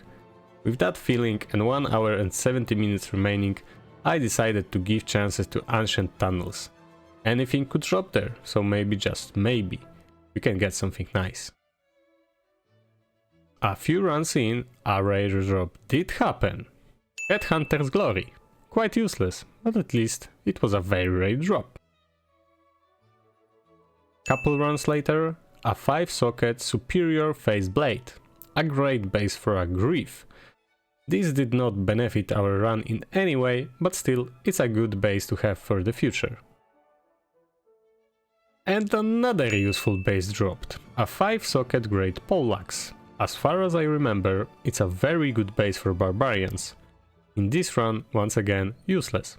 With that feeling and 1 hour and 70 minutes remaining, I decided to give chances to Ancient Tunnels. Anything could drop there, so maybe, just maybe, we can get something nice. A few runs in, a rare drop did happen. Headhunter's Glory. Quite useless, but at least it was a very rare drop. Couple runs later, a 5-socket Superior Phase Blade. A great base for a Grief. This did not benefit our run in any way, but still it's a good base to have for the future. And another useful base dropped, a 5-socket Great Poleaxe. As far as I remember, it's a very good base for barbarians. In this run, once again, useless.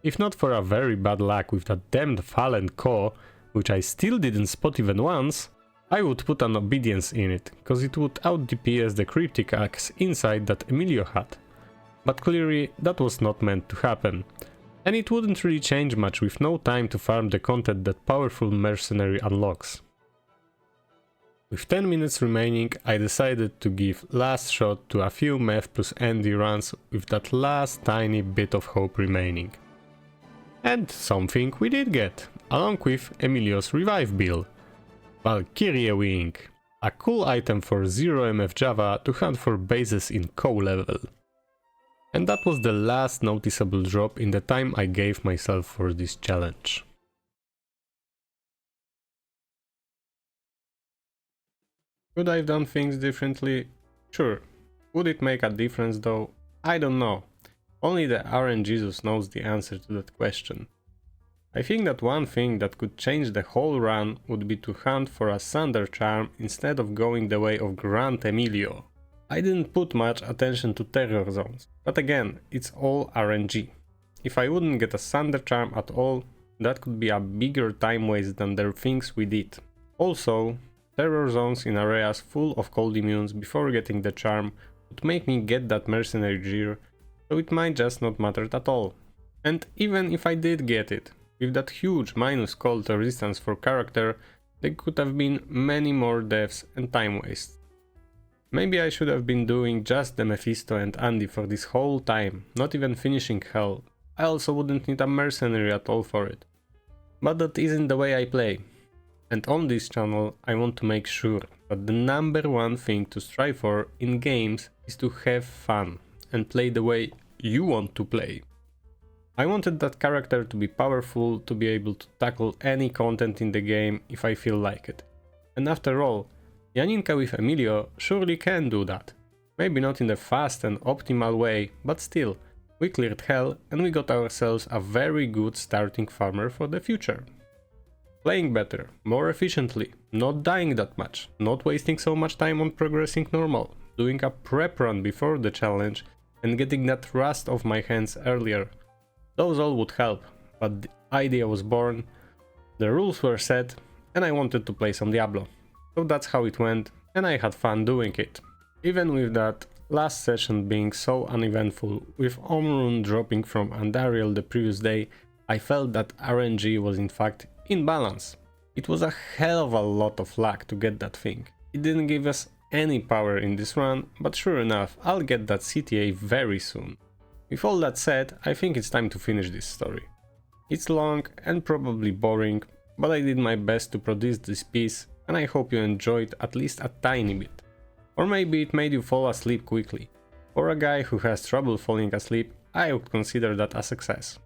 If not for a very bad luck with that damned Fallen Core, which I still didn't spot even once, I would put an Obedience in it, cause it would out DPS the Cryptic Axe inside that Emilio had. But clearly that was not meant to happen. And it wouldn't really change much with no time to farm the content that powerful mercenary unlocks. With 10 minutes remaining, I decided to give last shot to a few Meth plus Andy runs with that last tiny bit of hope remaining. And something we did get, along with Emilio's revive bill. Valkyrie Wing, a cool item for 0MF Java to hunt for bases in co-level. And that was the last noticeable drop in the time I gave myself for this challenge. Could I have done things differently? Sure. Would it make a difference though? I don't know. Only the RNGesus knows the answer to that question. I think that one thing that could change the whole run would be to hunt for a Thunder Charm instead of going the way of Grand Emilio. I didn't put much attention to Terror Zones, but again, it's all RNG. If I wouldn't get a Thunder Charm at all, that could be a bigger time waste than the things we did. Also, Terror Zones in areas full of cold immunes before getting the charm would make me get that mercenary gear, so it might just not matter at all. And even if I did get it, with that huge minus cold resistance for character, there could have been many more deaths and time wastes. Maybe I should have been doing just the Mephisto and Andy for this whole time, not even finishing Hell. I also wouldn't need a mercenary at all for it. But that isn't the way I play. And on this channel I want to make sure that the number one thing to strive for in games is to have fun and play the way you want to play. I wanted that character to be powerful, to be able to tackle any content in the game if I feel like it. And after all, Janinka with Emilio surely can do that. Maybe not in the fast and optimal way, but still, we cleared Hell and we got ourselves a very good starting farmer for the future. Playing better, more efficiently, not dying that much, not wasting so much time on progressing normal, doing a prep run before the challenge and getting that rust off my hands earlier. Those all would help, but the idea was born, the rules were set, and I wanted to play some Diablo. So that's how it went, and I had fun doing it. Even with that last session being so uneventful, with Omrune dropping from Andariel the previous day, I felt that RNG was in fact in balance. It was a hell of a lot of luck to get that thing. It didn't give us any power in this run, but sure enough, I'll get that CTA very soon. With all that said, I think it's time to finish this story. It's long and probably boring, but I did my best to produce this piece and I hope you enjoyed at least a tiny bit. Or maybe it made you fall asleep quickly. For a guy who has trouble falling asleep, I would consider that a success.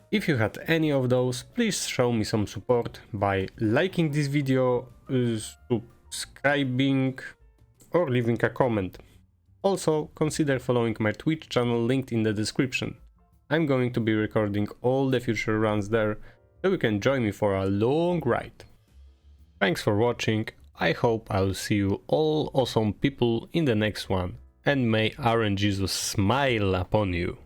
If you had any of those, please show me some support by liking this video, subscribing or leaving a comment. Also, consider following my Twitch channel linked in the description. I'm going to be recording all the future runs there, so you can join me for a long ride. Thanks for watching, I hope I'll see you all awesome people in the next one, and may RNGesus smile upon you.